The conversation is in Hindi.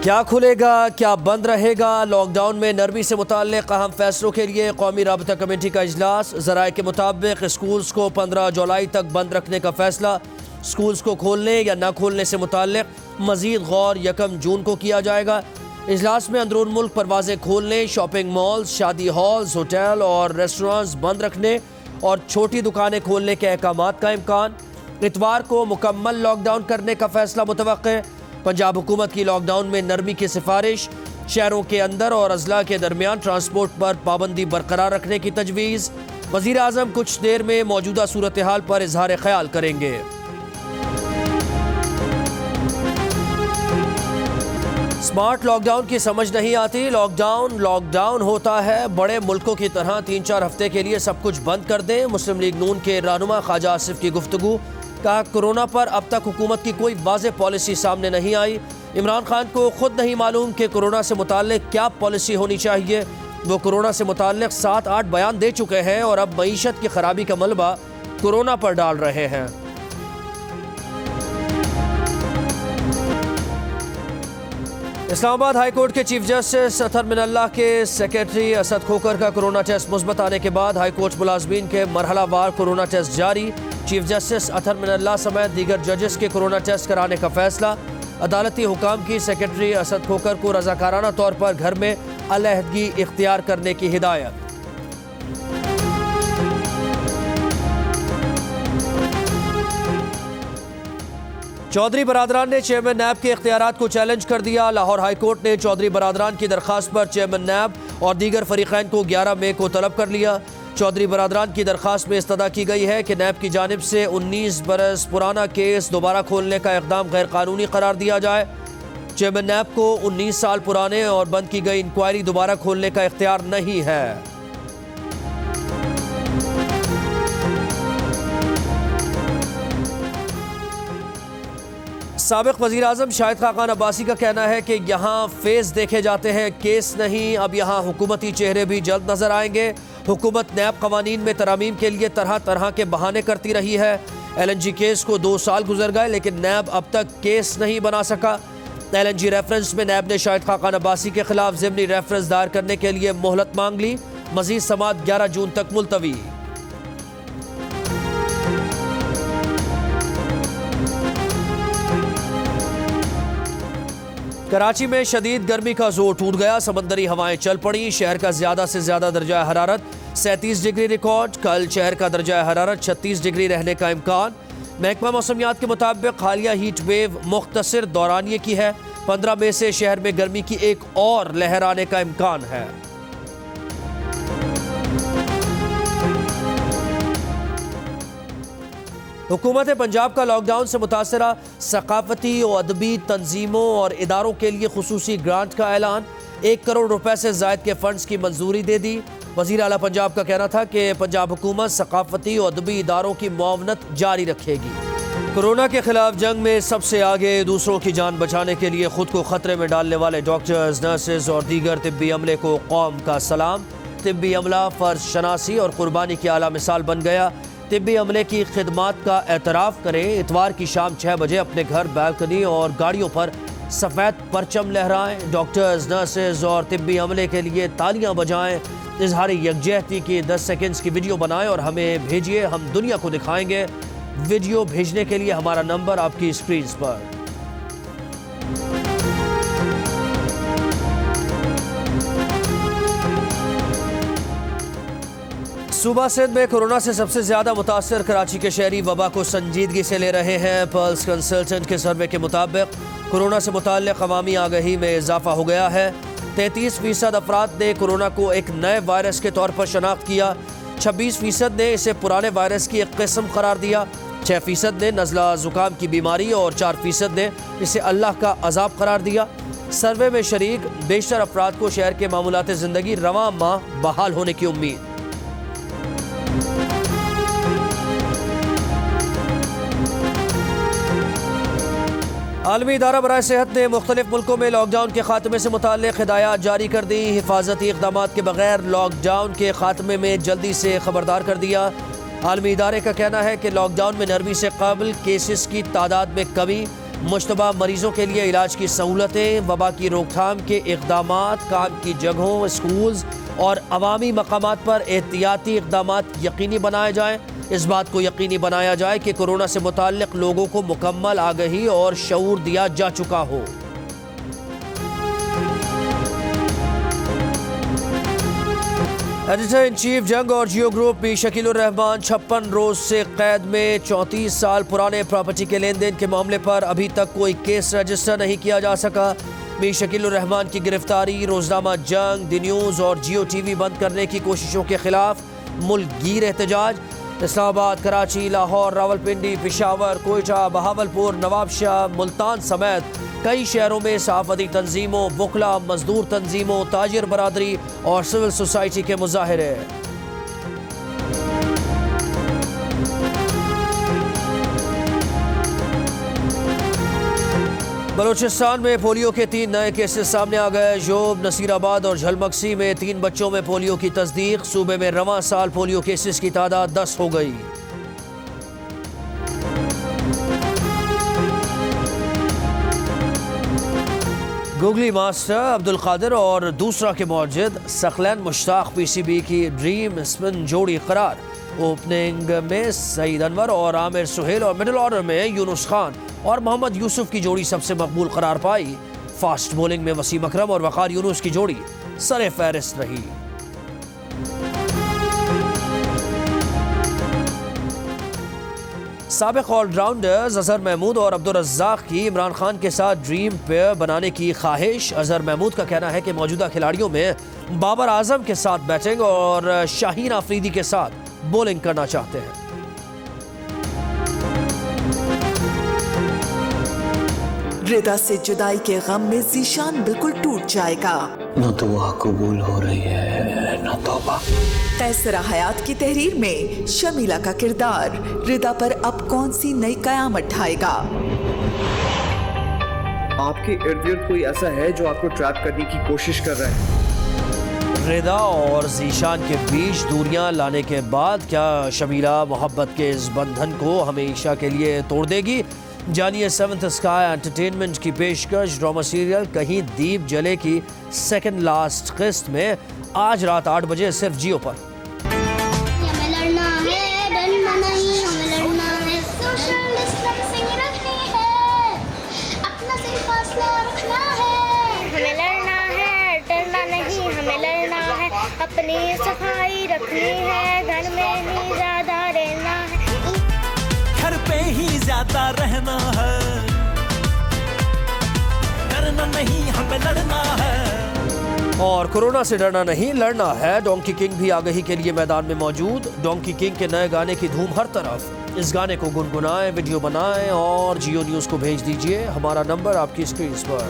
क्या खुलेगा, क्या बंद रहेगा? लॉकडाउन में नरमी से मुताल्लिक़ अहम फैसलों के लिए कौमी राबता कमेटी का इजलास। ज़राए के मुताबिक स्कूल्स को 15 जुलाई तक बंद रखने का फैसला। स्कूल्स को खोलने या न खोलने से मुताल्लिक़ मज़ीद गौर 1 जून को किया जाएगा। इजलास में अंदरून मुल्क परवाज़ें खोलने, शॉपिंग मॉल्स, शादी हॉल्स, होटल और रेस्टोरेंट्स बंद रखने और छोटी दुकानें खोलने के अहकामात का इम्कान। इतवार को मुकम्मल लॉकडाउन करने का फैसला मुतवक्के। पंजाब हुकूमत की लॉकडाउन में नरमी की सिफारिश। शहरों के अंदर और अजला के दरमियान ट्रांसपोर्ट पर पाबंदी बरकरार रखने की तजवीज़। वज़ीर आज़म कुछ देर में मौजूदा सूरत हाल पर इजहार ख्याल करेंगे। स्मार्ट लॉकडाउन की समझ नहीं आती। लॉकडाउन होता है। बड़े मुल्कों की तरह 3-4 हफ्ते के लिए सब कुछ बंद कर दें। मुस्लिम लीग नून के रहनुमा ख्वाजा आसिफ की गुफ्तगू। कहा, कोरोना पर अब तक हुकूमत की कोई वाज़ेह पॉलिसी सामने नहीं आई। इमरान खान को खुद नहीं मालूम कि कोरोना से मुताल्लिक़ क्या पॉलिसी होनी चाहिए। वो कोरोना से मुताल्लिक़ 7-8 बयान दे चुके हैं और अब मईशत की खराबी का मलबा कोरोना पर डाल रहे हैं। इस्लामाबाद हाई कोर्ट के चीफ जस्टिस अतहर मिनल्लाह के सेक्रेटरी असद खोकर का कोरोना टेस्ट मुस्बत आने के बाद हाई कोर्ट मुलाजमीन के मरहलावार कोरोना टेस्ट जारी। चीफ जस्टिस अतहर मिनल्लाह समेत दीगर जजेस के कोरोना टेस्ट कराने का फैसला। अदालती हुकाम की सेक्रेटरी असद खोकर को रजाकाराना तौर पर घर में अलहदगी इख्तियार करने की हिदायत। चौधरी बरादरान ने चेयरमैन नैब के इख्तियारात को चैलेंज कर दिया। लाहौर हाई कोर्ट ने चौधरी बरादरान की दरखास्त पर चेयरमैन नैब और दीगर फरीकैन को 11 मई को तलब कर लिया। चौधरी बरादरान की दरखास्त में इस्तदा की गई है कि नैब की जानिब से 19 बरस पुराना केस दोबारा खोलने का इक़दाम गैर कानूनी करार दिया जाए। चेयरमैन नैब को 19 साल पुराने और बंद की गई इंक्वायरी दोबारा खोलने का इख्तियार नहीं है। साबिक़ वज़ीर आज़म शाहिद खाकान अब्बासी का कहना है कि यहाँ फेस देखे जाते हैं, केस नहीं। अब यहाँ हुकूमती चेहरे भी जल्द नजर आएंगे। हुकूमत नैब कवानीन में तरमीम के लिए तरह तरह के बहाने करती रही है। LNG केस को 2 साल गुजर गए लेकिन नैब अब तक केस नहीं बना सका। LNG रेफरेंस में नैब ने शाहिद खाकान अब्बासी के खिलाफ ज़िमनी रेफरेंस दायर करने के लिए मोहलत मांग ली। मज़ीद समाअत 11 जून तक मुलतवी। कराची में शदीद गर्मी का जोर टूट गया। समंदरी हवाएं चल पड़ी। शहर का ज्यादा से ज्यादा दर्जा हरारत 37 डिग्री रिकॉर्ड। कल शहर का दर्जा हरारत 36 डिग्री रहने का इम्कान। महकमा मौसमियात के मुताबिक हालिया हीट वेव मुख्तसर दौरानिये की है। 15 मई से शहर में गर्मी की एक और लहर आने का इम्कान है। हुकूमत पंजाब का लॉकडाउन से मुतासरा सकाफती और अदबी तंजीमों और इदारों के लिए खुसूसी ग्रांट का ऐलान। 1 करोड़ रुपए से ज़ायद के फंड्स की मंजूरी दे दी। वज़ीर आला पंजाब का कहना था कि पंजाब हुकूमत सकाफती और अदबी इदारों की मुआवनत जारी रखेगी। कोरोना के खिलाफ जंग में सबसे आगे दूसरों की जान बचाने के लिए खुद को खतरे में डालने वाले डॉक्टर्स, नर्सेज और दीगर तिब्बी अमले को कौम का सलाम। तिब्बी अमला फ़र्ज शनासी और कुर्बानी की आला मिसाल बन गया। तिब्बी अमले की खिदमात का एतराफ़ करें। इतवार की शाम 6 बजे अपने घर, बैल्कनी और गाड़ियों पर सफ़ेद परचम लहराएं। डॉक्टर्स, नर्सेज और तिब्बी अमले के लिए तालियां बजाएं। इजहार यकजहती की 10 सेकंड्स की वीडियो बनाएं और हमें भेजिए। हम दुनिया को दिखाएंगे। वीडियो भेजने के लिए हमारा नंबर आपकी स्क्रीन पर। सूबा सिंध में कोरोना से सबसे ज्यादा मुतासर कराची के शहरी वबा को संजीदगी से ले रहे हैं। पल्स कंसल्टेंट के सर्वे के मुताबिक कोरोना से मुताल्लिक़ अवामी आगही में इजाफा हो गया है। 33% अफराद ने कोरोना को एक नए वायरस के तौर पर शनाख्त किया। 26% ने इसे पुराने वायरस की एक किस्म करार दिया। 6% ने नज़ला ज़ुकाम की बीमारी और 4% ने इसे अल्लाह का अजाब करार दिया। सर्वे में शरीक बेशतर अफराद को शहर के मामूलात ज़िंदगी रवां माह बहाल होने की उम्मीद। आलमी इदारा बराए सेहत ने मुख्तलिफ मुल्कों में लॉकडाउन के खात्मे से मुताल्लिक़ हिदायत जारी कर दी। हिफाजती इक़दामात के बगैर लॉकडाउन के खात्मे में जल्दी से खबरदार कर दिया। आलमी इदारे का कहना है कि लॉकडाउन में नरमी से कबल केसेस की तादाद में कमी, मुश्तबा मरीजों के लिए इलाज की सहूलतें, वबा की रोकथाम के इक़दामात, काम की जगहों, स्कूल्स और अवामी मकामात पर एहतियाती इक़दामात यकीनी बनाए जाएँ। इस बात को यकीनी बनाया जाए कि कोरोना से मुताल्लिक़ लोगों को मुकम्मल आगही और शऊर दिया जा चुका हो। एडिटर इन चीफ जंग और जियो ग्रुप मीर शकीलुर रहमान 56 रोज से कैद में। 34 साल पुराने प्रॉपर्टी के लेन देन के मामले पर अभी तक कोई केस रजिस्टर नहीं किया जा सका। मीर शकीलुर रहमान की गिरफ्तारी रोजनामा जंग, द न्यूज़ और जियो टीवी बंद करने की कोशिशों के खिलाफ मुल्कगीर एहतजाज। इस्लामाबाद, कराची, लाहौर, रावलपिंडी, पेशावर, कोयटा, बहावलपुर, नवाबशाह, मुल्तान समेत कई शहरों में सहाफ़ती तंजीमों, वकला, मजदूर तंजीमों, ताजिर बरादरी और सिविल सोसाइटी के मुजाहिरे। बलूचिस्तान में पोलियो के 3 नए केसेस सामने आ गए। जोब, नसीराबाद और झलमक्सी में 3 बच्चों में पोलियो की तस्दीक। सूबे में रवां साल पोलियो केसेस की तादाद 10 हो गई। गूगली मास्टर अब्दुल कादिर और दूसरा के मौजिद सकलैन मुश्ताक पीसीबी की ड्रीम स्पिन जोड़ी करार। ओपनिंग में सईद अनवर और आमिर सुहेल और मिडिल ऑर्डर में यूनुस खान और मोहम्मद यूसुफ की जोड़ी सबसे मकबूल करार पाई। फास्ट बॉलिंग में वसीम अकरम और वकार यूनुस की जोड़ी सरे फहरिस्त रही। साबिक ऑलराउंडर्स अजहर महमूद और अब्दुल रज़्ज़ाक की इमरान खान के साथ ड्रीम पेयर बनाने की ख्वाहिश। अजहर महमूद का कहना है कि मौजूदा खिलाड़ियों में बाबर आजम के साथ बैटिंग और शाहीन आफरीदी के साथ बॉलिंग करना चाहते हैं। रिदा से जुदाई के गम में ज़ीशान बिल्कुल टूट जाएगा। न दुआ कबूल हो रही है न तौबा। कैसरा हयात की तहरीर में शमीला का किरदार रिदा पर अब कौन सी नई कयामत ढाएगा। आपके इर्द गिर्द कोई ऐसा है जो आपको ट्रैप करने की कोशिश कर रहा है। रिदा और ज़ीशान के बीच दूरियां लाने के बाद क्या शमीला मोहब्बत के इस बंधन को हमेशा के लिए तोड़ देगी? जानिए 7th स्काई एंटरटेनमेंट की पेशकश ड्रामा सीरियल कहीं दीप जले की सेकंड लास्ट किस्त में आज रात 8 बजे सिर्फ जियो पर। हमें लड़ना है, डरना नहीं, हमें लड़ना है, सोशल डिस्टेंसिंग रखनी है, अपना सही फासला रखना है। हमें लड़ना है, डरना नहीं, हमें लड़ना है, अपनी सफाई रखनी है, घर में ही ज्यादा रहना है, घर पे ही ज्यादा रहना है, डरना नहीं, हमें लड़ना है। और कोरोना से डरना नहीं, लड़ना है। डोंकी किंग भी आगही के लिए मैदान में मौजूद। डोंकी किंग के नए गाने की धूम हर तरफ। इस गाने को गुनगुनाएं, वीडियो बनाएं और जियो न्यूज़ को भेज दीजिए। हमारा नंबर आपकी स्क्रीन पर।